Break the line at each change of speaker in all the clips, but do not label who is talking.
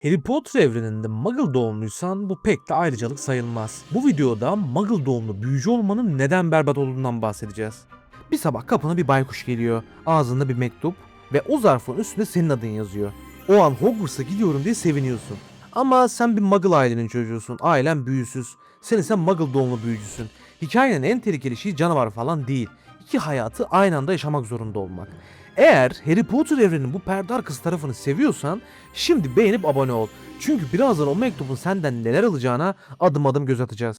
Harry Potter evreninde Muggle doğumluysan bu pek de ayrıcalık sayılmaz. Bu videoda Muggle doğumlu büyücü olmanın neden berbat olduğundan bahsedeceğiz. Bir sabah kapına bir baykuş geliyor, ağzında bir mektup ve o zarfın üstünde senin adın yazıyor. O an Hogwarts'a gidiyorum diye seviniyorsun. Ama sen bir Muggle ailenin çocuğusun, ailen büyüsüz. Sen Muggle doğumlu büyücüsün. Hikayenin en tehlikeli şeyi canavar falan değil. İki hayatı aynı anda yaşamak zorunda olmak. Eğer Harry Potter evreninin bu perde arkası tarafını seviyorsan şimdi beğenip abone ol. Çünkü birazdan o mektubun senden neler alacağına adım adım göz atacağız.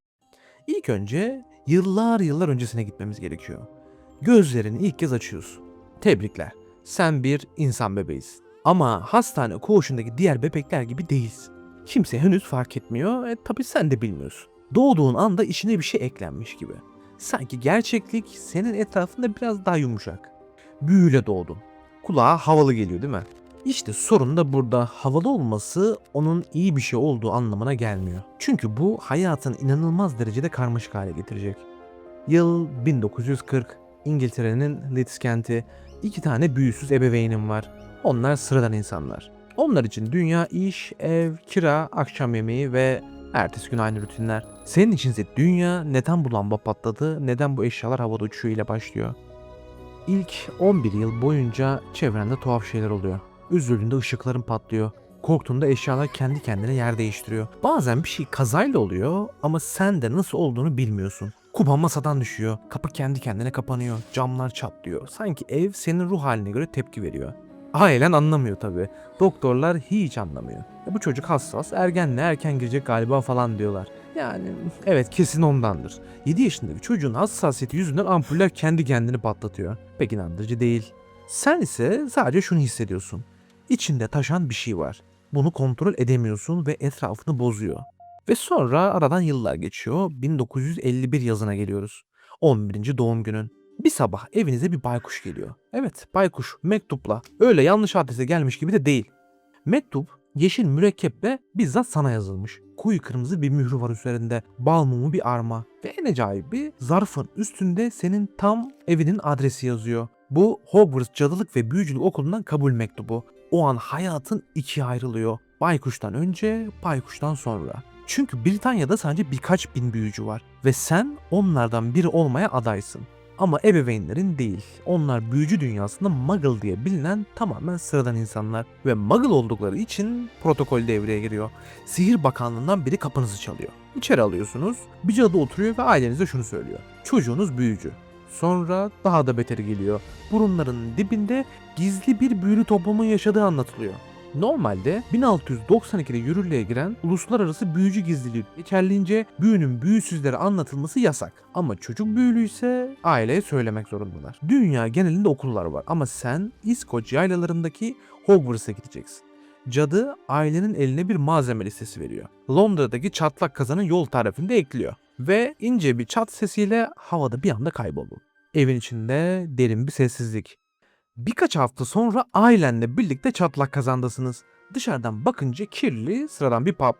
İlk önce yıllar öncesine gitmemiz gerekiyor. Gözlerini ilk kez açıyorsun. Tebrikler. Sen bir insan bebeğisin. Ama hastane koğuşundaki diğer bebekler gibi değilsin. Kimse henüz fark etmiyor. Tabii sen de bilmiyorsun. Doğduğun anda içine bir şey eklenmiş gibi. Sanki gerçeklik senin etrafında biraz daha yumuşak. Büyüyle doğdun. Kulağa havalı geliyor değil mi? İşte sorun da burada. Havalı olması onun iyi bir şey olduğu anlamına gelmiyor. Çünkü bu hayatın inanılmaz derecede karmaşık hale getirecek. Yıl 1940. İngiltere'nin Leeds kenti. İki tane büyüsüz ebeveynim var. Onlar sıradan insanlar. Onlar için dünya iş, ev, kira, akşam yemeği ve ertesi gün aynı rutinler. Senin içinse dünya neden bu lamba patladı, neden bu eşyalar havada uçuyor ile başlıyor. İlk 11 yıl boyunca çevrende tuhaf şeyler oluyor. Üzüldüğünde ışıkların patlıyor. Korktuğunda eşyalar kendi kendine yer değiştiriyor. Bazen bir şey kazayla oluyor ama sen de nasıl olduğunu bilmiyorsun. Kupa masadan düşüyor. Kapı kendi kendine kapanıyor. Camlar çatlıyor. Sanki ev senin ruh haline göre tepki veriyor. Ailen anlamıyor tabii. Doktorlar hiç anlamıyor. Bu çocuk hassas, ergenle erken girecek galiba falan diyorlar. Yani evet kesin ondandır. 7 yaşında bir çocuğun hassasiyeti yüzünden ampuller kendi kendini patlatıyor. Pek inandırıcı değil. Sen ise sadece şunu hissediyorsun. İçinde taşan bir şey var. Bunu kontrol edemiyorsun ve etrafını bozuyor. Ve sonra aradan yıllar geçiyor. 1951 yazına geliyoruz. 11. doğum günün. Bir sabah evinize bir baykuş geliyor. Evet, baykuş mektupla. Öyle yanlış adrese gelmiş gibi de değil. Mektup yeşil mürekkeple bizzat sana yazılmış. Koyu kırmızı bir mührü var üzerinde. Bal mumu bir arma. Ve en acayibi zarfın üstünde senin tam evinin adresi yazıyor. Bu Hogwarts Cadılık ve Büyücülük Okulu'ndan kabul mektubu. O an hayatın ikiye ayrılıyor. Baykuştan önce, baykuştan sonra. Çünkü Britanya'da sadece birkaç bin büyücü var ve sen onlardan biri olmaya adaysın. Ama ebeveynlerin değil. Onlar büyücü dünyasında Muggle diye bilinen tamamen sıradan insanlar. Ve Muggle oldukları için protokol devreye giriyor. Sihir Bakanlığı'ndan biri kapınızı çalıyor. İçeri alıyorsunuz. Bir cadı oturuyor ve ailenize şunu söylüyor. Çocuğunuz büyücü. Sonra daha da beteri geliyor. Burunlarının dibinde gizli bir büyülü toplumun yaşadığı anlatılıyor. Normalde 1692'de yürürlüğe giren uluslararası büyücü gizliliği geçerliğince büyünün büyüsüzlere anlatılması yasak. Ama çocuk büyülü ise aileye söylemek zorundalar. Dünya genelinde okullar var ama sen İskoç yaylalarındaki Hogwarts'a gideceksin. Cadı ailenin eline bir malzeme listesi veriyor. Londra'daki çatlak kazanın yol tarifini de ekliyor. Ve ince bir çat sesiyle havada bir anda kayboldu. Evin içinde derin bir sessizlik. Birkaç hafta sonra ailenle birlikte çatlak kazandasınız. Dışarıdan bakınca kirli, sıradan bir pub.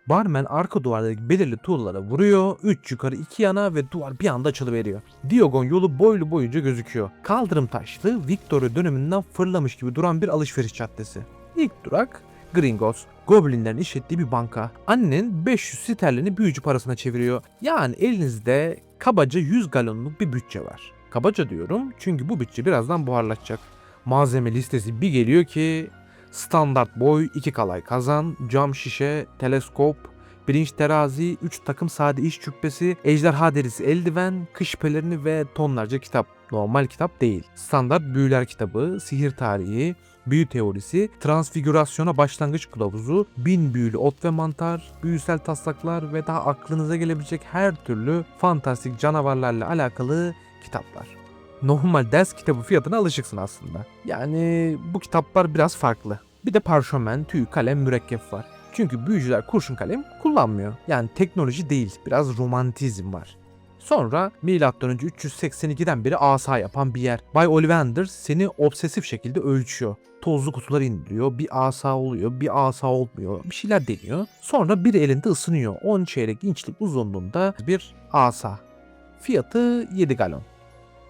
Barmen arka duvardaki belirli tuğlalara vuruyor, 3 yukarı 2 yana ve duvar bir anda açılıveriyor. Diagon yolu boylu boyunca gözüküyor. Kaldırım taşlı, Victoria döneminden fırlamış gibi duran bir alışveriş caddesi. İlk durak Gringotts, Goblinlerin işlettiği bir banka. Annen 500 sterlini büyücü parasına çeviriyor. Yani elinizde kabaca 100 galonluk bir bütçe var. Kabaca diyorum çünkü bu bütçe birazdan buharlaşacak. Malzeme listesi bir geliyor ki standart boy, 2 kalay kazan, cam şişe, teleskop, pirinç terazi, 3 takım sade iş cübbesi, ejderha derisi eldiven, kış pelerini ve tonlarca kitap. Normal kitap değil. Standart büyüler kitabı, sihir tarihi, büyü teorisi, transfigürasyona başlangıç kılavuzu, 1000 büyülü ot ve mantar, büyüsel taslaklar ve daha aklınıza gelebilecek her türlü fantastik canavarlarla alakalı kitaplar. Normal ders kitabı fiyatına alışıksın aslında. Yani bu kitaplar biraz farklı. Bir de parşömen, tüy, kalem, mürekkep var. Çünkü büyücüler kurşun kalem kullanmıyor. Yani teknoloji değil, biraz romantizm var. Sonra M.Ö. 382'den beri asa yapan bir yer. Bay Ollivander seni obsesif şekilde ölçüyor. Tozlu kutular indiriyor, bir asa oluyor, bir asa olmuyor, bir şeyler deniyor. Sonra bir elinde ısınıyor. 10 çeyrek inçlik uzunluğunda bir asa. Fiyatı 7 galon.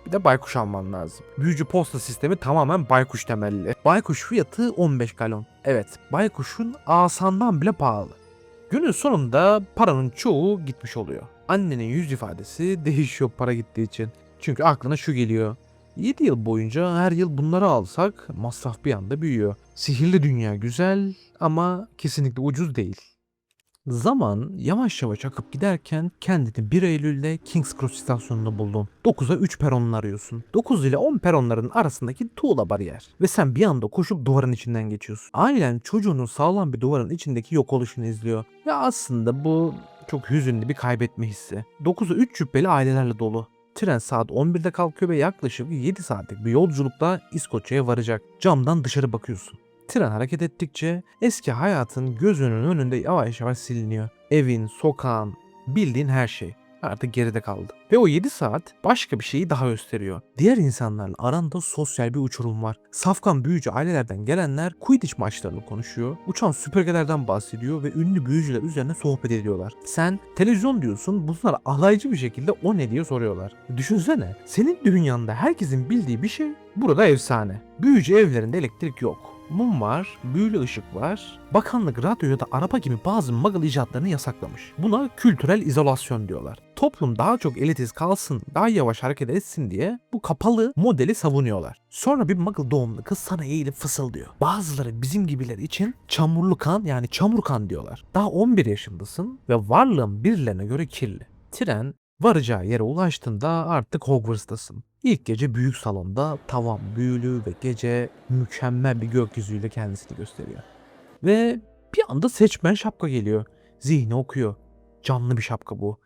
Bir de baykuş alman lazım. Büyücü posta sistemi tamamen baykuş temelli. Baykuş fiyatı 15 galon. Evet, baykuşun asandan bile pahalı. Günün sonunda paranın çoğu gitmiş oluyor. Annenin yüz ifadesi değişiyor para gittiği için. Çünkü aklına şu geliyor. 7 yıl boyunca her yıl bunları alsak masraf bir anda büyüyor. Sihirli dünya güzel ama kesinlikle ucuz değil. Zaman yavaş yavaş akıp giderken kendini 1 Eylül'de King's Cross istasyonunda buldun. 9'a 3 peronunu arıyorsun. 9 ile 10 peronların arasındaki tuğla bariyer. Ve sen bir anda koşup duvarın içinden geçiyorsun. Ailen çocuğunun sağlam bir duvarın içindeki yok oluşunu izliyor. Ve aslında bu çok hüzünlü bir kaybetme hissi. 9'a 3 cübbeli ailelerle dolu. Tren saat 11'de kalkıyor ve yaklaşık 7 saatlik bir yolculukla İskoçya'ya varacak. Camdan dışarı bakıyorsun. Tren hareket ettikçe eski hayatın gözünün önünde yavaş yavaş siliniyor. Evin, sokağın, bildiğin her şey artık geride kaldı. Ve o 7 saat başka bir şeyi daha gösteriyor. Diğer insanlarla aranda sosyal bir uçurum var. Safkan büyücü ailelerden gelenler Quidditch maçlarını konuşuyor, uçan süpürgelerden bahsediyor ve ünlü büyücüler üzerine sohbet ediyorlar. Sen televizyon diyorsun, bunlar alaycı bir şekilde o ne diye soruyorlar. Düşünsene, senin dünyanda herkesin bildiği bir şey burada efsane. Büyücü evlerinde elektrik yok. Mum var, büyülü ışık var. Bakanlık radyo ya da araba gibi bazı muggle icatlarını yasaklamış. Buna kültürel izolasyon diyorlar. Toplum daha çok elitiz kalsın, daha yavaş hareket etsin diye bu kapalı modeli savunuyorlar. Sonra bir muggle doğumlu kız sana eğilip fısıldıyor. Bazıları bizim gibiler için çamurlu kan yani çamur kan diyorlar. Daha 11 yaşındasın ve varlığın birilerine göre kirli. Tren varacağı yere ulaştığında artık Hogwarts'tasın. İlk gece büyük salonda tavan büyülü ve gece mükemmel bir gökyüzüyle kendisini gösteriyor. Ve bir anda seçmen şapka geliyor. Zihni okuyor. Canlı bir şapka bu.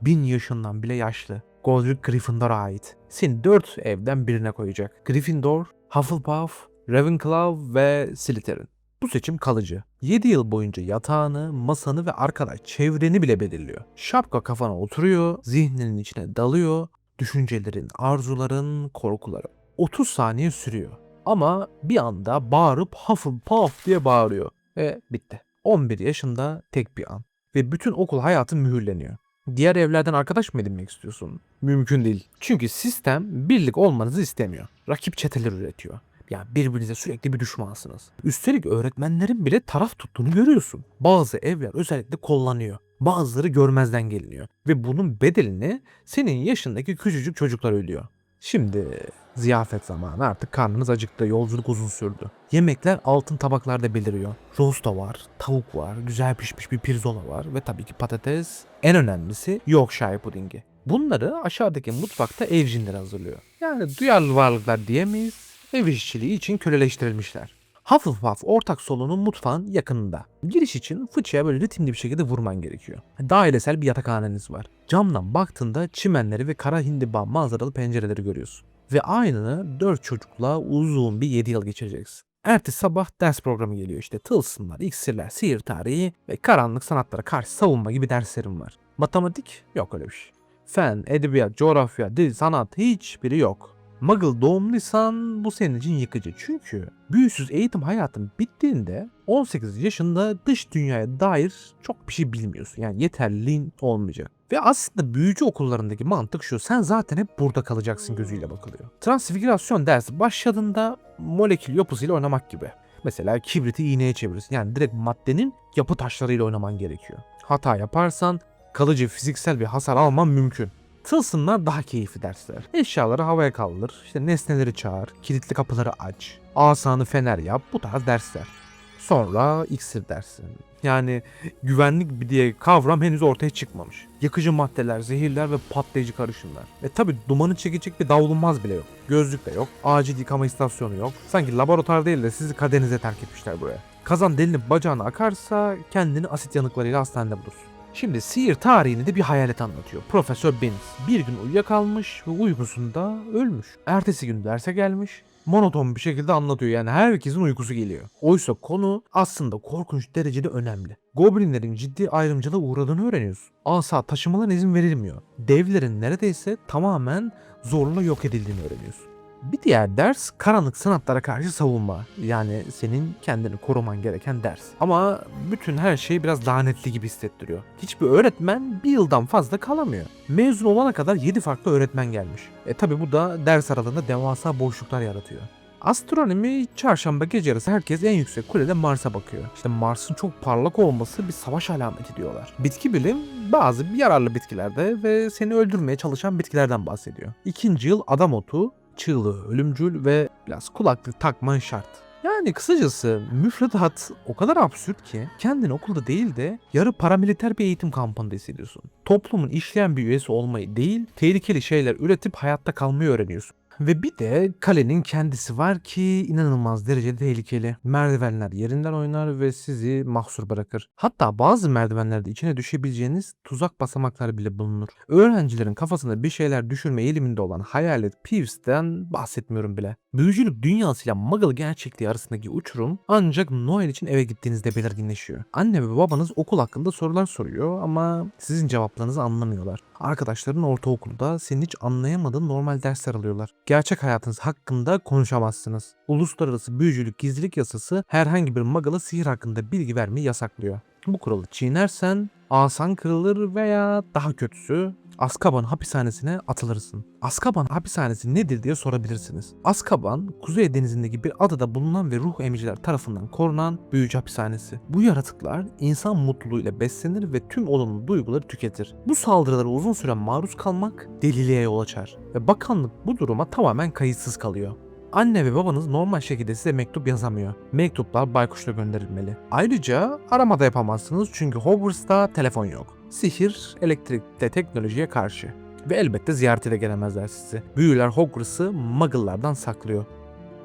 1000 yaşından bile yaşlı. Godric Gryffindor'a ait. Seni 4 evden birine koyacak. Gryffindor, Hufflepuff, Ravenclaw ve Slytherin. Bu seçim kalıcı. 7 yıl boyunca yatağını, masanı ve arkadaş çevreni bile belirliyor. Şapka kafana oturuyor, zihninin içine dalıyor, düşüncelerin, arzuların, korkuları. 30 saniye sürüyor. Ama bir anda bağırıp Hufflepuff diye bağırıyor. Ve bitti. 11 yaşında tek bir an. Ve bütün okul hayatın mühürleniyor. Diğer evlerden arkadaş mı edinmek istiyorsun? Mümkün değil. Çünkü sistem birlik olmanızı istemiyor. Rakip çeteler üretiyor. Yani birbirinize sürekli bir düşmansınız. Üstelik öğretmenlerin bile taraf tuttuğunu görüyorsun. Bazı evler özellikle kullanıyor. Bazıları görmezden geliniyor. Ve bunun bedelini senin yaşındaki küçücük çocuklar ödüyor. Şimdi ziyafet zamanı, artık karnınız acıktı, yolculuk uzun sürdü. Yemekler altın tabaklarda beliriyor. Rosto var, tavuk var, güzel pişmiş bir pirzola var ve tabii ki patates. En önemlisi Yorkshire pudingi. Bunları aşağıdaki mutfakta evcinler hazırlıyor. Yani duyarlı varlıklar diyemeyiz, ev işçiliği için köleleştirilmişler. Hufflepuff ortak salonun mutfağın yakınında. Giriş için fıçıya böyle ritimli bir şekilde vurman gerekiyor. Dairesel bir yatakhaneniz var. Camdan baktığında çimenleri ve kara hindiba manzaralı pencereleri görüyorsun. Ve aynını 4 çocukla uzun bir 7 yıl geçireceksin. Ertesi sabah ders programı geliyor, işte tılsımlar, iksirler, sihir tarihi ve karanlık sanatlara karşı savunma gibi derslerim var. Matematik yok, öyle bir şey. Fen, edebiyat, coğrafya, dil, sanat hiçbiri yok. Muggle doğumluysan bu senin için yıkıcı. Çünkü büyüsüz eğitim hayatın bittiğinde 18 yaşında dış dünyaya dair çok bir şey bilmiyorsun. Yani yeterliliğin olmayacak. Ve aslında büyücü okullarındaki mantık şu: sen zaten hep burada kalacaksın gözüyle bakılıyor. Transfigürasyon dersi başladığında molekül yapısıyla oynamak gibi. Mesela kibriti iğneye çevirirsin. Yani direkt maddenin yapı taşlarıyla oynaman gerekiyor. Hata yaparsan kalıcı fiziksel bir hasar alman mümkün. Tılsımlar daha keyifli dersler. Eşyaları havaya kaldır, işte nesneleri çağır, kilitli kapıları aç, asanı fener yap, bu tarz dersler. Sonra iksir dersi. Yani güvenlik diye kavram henüz ortaya çıkmamış. Yakıcı maddeler, zehirler ve patlayıcı karışımlar. Tabi dumanı çekecek bir davlumbaz bile yok. Gözlük de yok, acil yıkama istasyonu yok. Sanki laboratuvar değil de sizi kaderinize terk etmişler buraya. Kazan delinip bacağına akarsa kendini asit yanıklarıyla hastanede bulursun. Şimdi sihir tarihini de bir hayalet anlatıyor. Profesör Binns bir gün uyuyakalmış ve uykusunda ölmüş. Ertesi gün derse gelmiş. Monoton bir şekilde anlatıyor, yani herkesin uykusu geliyor. Oysa konu aslında korkunç derecede önemli. Goblinlerin ciddi ayrımcılığa uğradığını öğreniyorsun. Asa taşımalarına izin verilmiyor. Devlerin neredeyse tamamen zorla yok edildiğini öğreniyorsun. Bir diğer ders karanlık sanatlara karşı savunma. Yani senin kendini koruman gereken ders. Ama bütün her şey biraz lanetli gibi hissettiriyor. Hiçbir öğretmen bir yıldan fazla kalamıyor. Mezun olana kadar 7 farklı öğretmen gelmiş. Tabi bu da ders aralığında devasa boşluklar yaratıyor. Astronomi çarşamba gece yarısı herkes en yüksek kulede Mars'a bakıyor. İşte Mars'ın çok parlak olması bir savaş alameti diyorlar. Bitki bilim bazı yararlı bitkilerde ve seni öldürmeye çalışan bitkilerden bahsediyor. İkinci yıl adam otu, çığlığı ölümcül ve biraz kulaklık takman şart. Yani kısacası müfredat o kadar absürt ki kendini okulda değil de yarı paramiliter bir eğitim kampında hissediyorsun. Toplumun işleyen bir üyesi olmayı değil, tehlikeli şeyler üretip hayatta kalmayı öğreniyorsun. Ve bir de kalenin kendisi var ki inanılmaz derecede tehlikeli. Merdivenler yerinden oynar ve sizi mahsur bırakır. Hatta bazı merdivenlerde içine düşebileceğiniz tuzak basamaklar bile bulunur. Öğrencilerin kafasında bir şeyler düşürme eğiliminde olan Hayalet Peeves'ten bahsetmiyorum bile. Büyücülük dünyasıyla Muggle gerçekliği arasındaki uçurum ancak Noel için eve gittiğinizde belirginleşiyor. Anne ve babanız okul hakkında sorular soruyor ama sizin cevaplarınızı anlamıyorlar. Arkadaşların ortaokulda senin hiç anlayamadığın normal dersler alıyorlar. Gerçek hayatınız hakkında konuşamazsınız. Uluslararası büyücülük gizlilik yasası herhangi bir Muggle'a sihir hakkında bilgi vermeyi yasaklıyor. Bu kuralı çiğnersen asan kırılır veya daha kötüsü Azkaban hapishanesine atılırsın. Azkaban hapishanesi nedir diye sorabilirsiniz. Azkaban, Kuzey Denizi'ndeki bir adada bulunan ve ruh emiciler tarafından korunan büyücü hapishanesi. Bu yaratıklar insan mutluluğuyla beslenir ve tüm olumlu duyguları tüketir. Bu saldırılara uzun süre maruz kalmak deliliğe yol açar ve bakanlık bu duruma tamamen kayıtsız kalıyor. Anne ve babanız normal şekilde size mektup yazamıyor. Mektuplar baykuşla gönderilmeli. Ayrıca arama da yapamazsınız çünkü Hogwarts'ta telefon yok. Sihir, elektrik ve teknolojiye karşı. Ve elbette ziyarete de gelemezler sizi. Büyüler Hogwarts'ı Muggle'lardan saklıyor.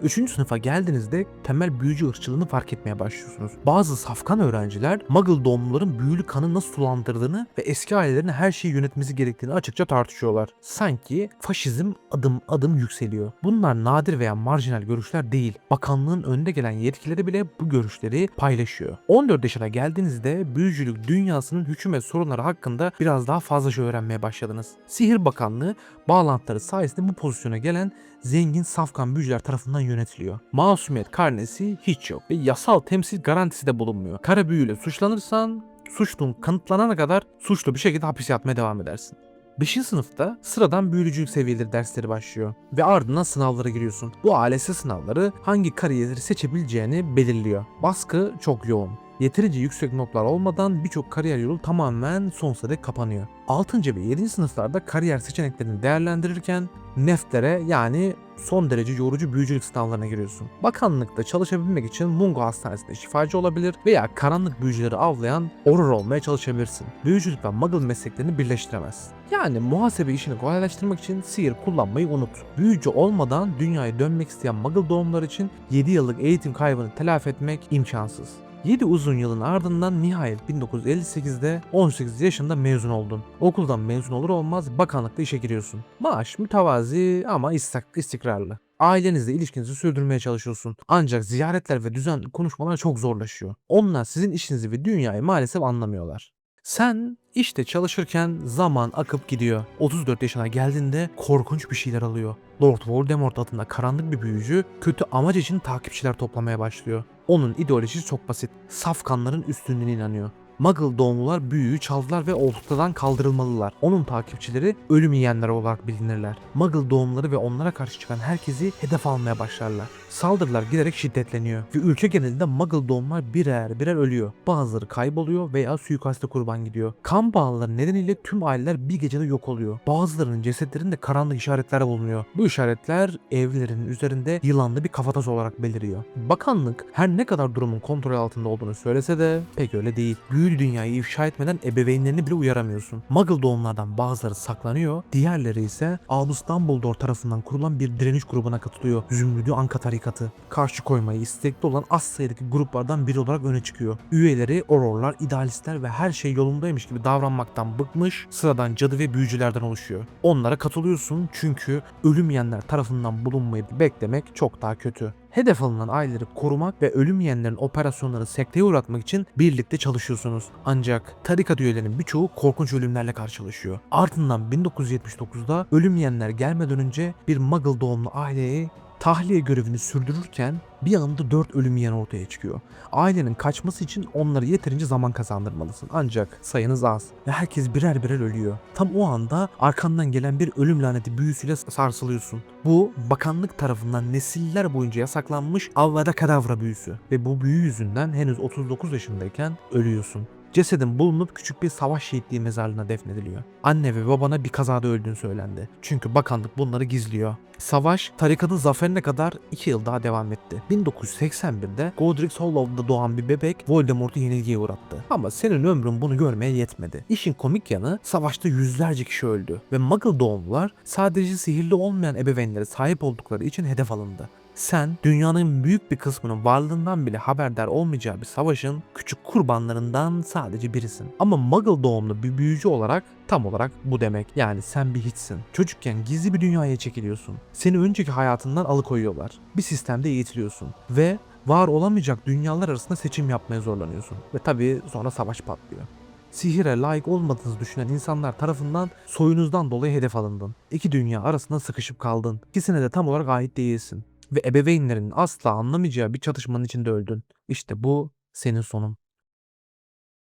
3. sınıfa geldiğinizde temel büyücü ırkçılığını fark etmeye başlıyorsunuz. Bazı safkan öğrenciler Muggle doğumluların büyülü kanı nasıl sulandırdığını ve eski ailelerin her şeyi yönetmesi gerektiğini açıkça tartışıyorlar. Sanki faşizm adım adım yükseliyor. Bunlar nadir veya marjinal görüşler değil. Bakanlığın önde gelen yetkileri bile bu görüşleri paylaşıyor. 14 yaşına geldiğinizde büyücülük dünyasının hükümet sorunları hakkında biraz daha fazla şey öğrenmeye başladınız. Sihir Bakanlığı bağlantıları sayesinde bu pozisyona gelen zengin safkan büyücüler tarafından yönetiliyor. Masumiyet karnesi hiç yok ve yasal temsil garantisi de bulunmuyor. Kara büyüyle suçlanırsan suçluluğun kanıtlanana kadar suçlu bir şekilde hapis yatmaya devam edersin. 5. sınıfta sıradan büyücülük seviyeleri dersleri başlıyor ve ardından sınavlara giriyorsun. Bu ALS sınavları hangi kariyeri seçebileceğini belirliyor. Baskı çok yoğun. Yeterince yüksek notlar olmadan birçok kariyer yolu tamamen sonsuza dek kapanıyor. 6. ve 7. sınıflarda kariyer seçeneklerini değerlendirirken neftlere yani son derece yorucu büyücülük sınavlarına giriyorsun. Bakanlıkta çalışabilmek için Mungo Hastanesi'nde şifacı olabilir veya karanlık büyücüleri avlayan Auror olmaya çalışabilirsin. Büyücülük ve Muggle mesleklerini birleştiremezsin. Yani muhasebe işini kolaylaştırmak için sihir kullanmayı unut. Büyücü olmadan dünyaya dönmek isteyen Muggle doğumlar için 7 yıllık eğitim kaybını telafi etmek imkansız. 7 uzun yılın ardından nihayet 1958'de 18 yaşında mezun oldun. Okuldan mezun olur olmaz bakanlıkta işe giriyorsun. Maaş mütevazi ama istikrarlı. Ailenizle ilişkinizi sürdürmeye çalışıyorsun. Ancak ziyaretler ve düzenli konuşmalar çok zorlaşıyor. Onlar sizin işinizi ve dünyayı maalesef anlamıyorlar. Sen işte çalışırken zaman akıp gidiyor. 34 yaşına geldiğinde korkunç bir şeyler alıyor. Lord Voldemort adında karanlık bir büyücü kötü amaç için takipçiler toplamaya başlıyor. Onun ideolojisi çok basit. Safkanların üstünlüğüne inanıyor. Muggle doğumlular büyüyü çaldılar ve ortadan kaldırılmalılar. Onun takipçileri ölüm yiyenler olarak bilinirler. Muggle doğumları ve onlara karşı çıkan herkesi hedef almaya başlarlar. Saldırılar giderek şiddetleniyor ve ülke genelinde Muggle doğumlar birer birer ölüyor. Bazıları kayboluyor veya suikaste kurban gidiyor. Kan bağları nedeniyle tüm aileler bir gecede yok oluyor. Bazılarının cesetlerinde karanlık işaretler bulunuyor. Bu işaretler evlerinin üzerinde yılanlı bir kafatası olarak beliriyor. Bakanlık her ne kadar durumun kontrol altında olduğunu söylese de pek öyle değil. Büyülü dünyayı ifşa etmeden ebeveynlerini bile uyaramıyorsun. Muggle doğumlardan bazıları saklanıyor, diğerleri ise Albus Dumbledore tarafından kurulan bir direniş grubuna katılıyor. Zümrüdü Anka tarikatı. Karşı koymayı istekli olan az sayıdaki gruplardan biri olarak öne çıkıyor. Üyeleri Aurorlar, idealistler ve her şey yolundaymış gibi davranmaktan bıkmış sıradan cadı ve büyücülerden oluşuyor. Onlara katılıyorsun çünkü ölüm yiyenler tarafından bulunmayı beklemek çok daha kötü. Hedef alınan aileleri korumak ve ölüm yiyenlerin operasyonları sekteye uğratmak için birlikte çalışıyorsunuz. Ancak tarikat üyelerinin birçoğu korkunç ölümlerle karşılaşıyor. Ardından 1979'da ölüm yiyenler gelmeden önce bir Muggle doğumlu aileyi tahliye görevini sürdürürken bir anda 4 ölüm yiyen ortaya çıkıyor. Ailenin kaçması için onlara yeterince zaman kazandırmalısın. Ancak sayınız az ve herkes birer birer ölüyor. Tam o anda arkandan gelen bir ölüm laneti büyüsüyle sarsılıyorsun. Bu bakanlık tarafından nesiller boyunca yasaklanmış Avvada Kedavra büyüsü ve bu büyü yüzünden henüz 39 yaşındayken ölüyorsun. Cesedin bulunup küçük bir savaş şehitliği mezarlığına defnediliyor. Anne ve babana bir kazada öldüğünü söylendi. Çünkü bakanlık bunları gizliyor. Savaş tarikatın zaferine kadar 2 yıl daha devam etti. 1981'de Godric's Hollow'da doğan bir bebek Voldemort'u yenilgiye uğrattı. Ama senin ömrün bunu görmeye yetmedi. İşin komik yanı savaşta yüzlerce kişi öldü ve Muggle doğumlular sadece sihirli olmayan ebeveynlere sahip oldukları için hedef alındı. Sen dünyanın büyük bir kısmının varlığından bile haberdar olmayacağı bir savaşın küçük kurbanlarından sadece birisin. Ama Muggle doğumlu bir büyücü olarak tam olarak bu demek. Yani sen bir hiçsin. Çocukken gizli bir dünyaya çekiliyorsun. Seni önceki hayatından alıkoyuyorlar. Bir sistemde eğitiliyorsun ve var olamayacak dünyalar arasında seçim yapmaya zorlanıyorsun. Ve tabii sonra savaş patlıyor. Sihire layık olmadığınızı düşünen insanlar tarafından soyunuzdan dolayı hedef alındın. İki dünya arasında sıkışıp kaldın. İkisine de tam olarak ait değilsin ve ebeveynlerin asla anlamayacağı bir çatışmanın içinde öldün. İşte bu senin sonun.